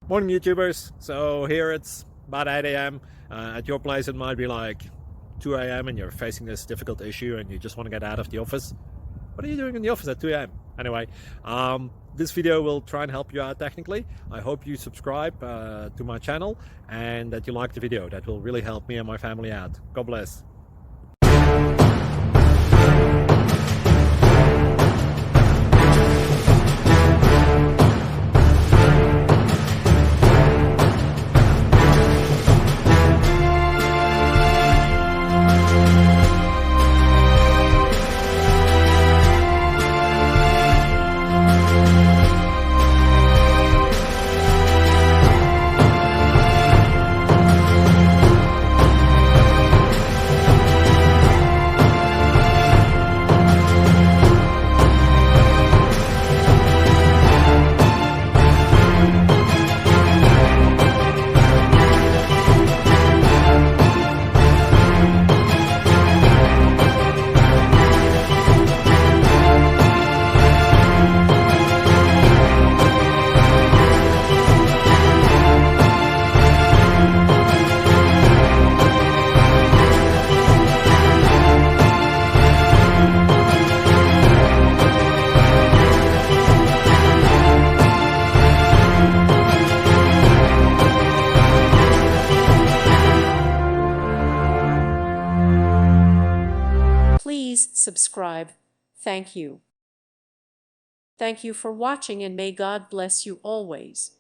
Morning YouTubers. So here it's about 8 a.m. At your place it might be like 2 a.m. and you're facing this difficult issue and you just want to get out of the office. What are you doing in the office at 2 a.m.? Anyway, this video will try and help you out technically. I hope you subscribe to my channel and that you like the video. That will really help me and my family out. God bless. Please subscribe. Thank you. Thank you for watching and may God bless you always.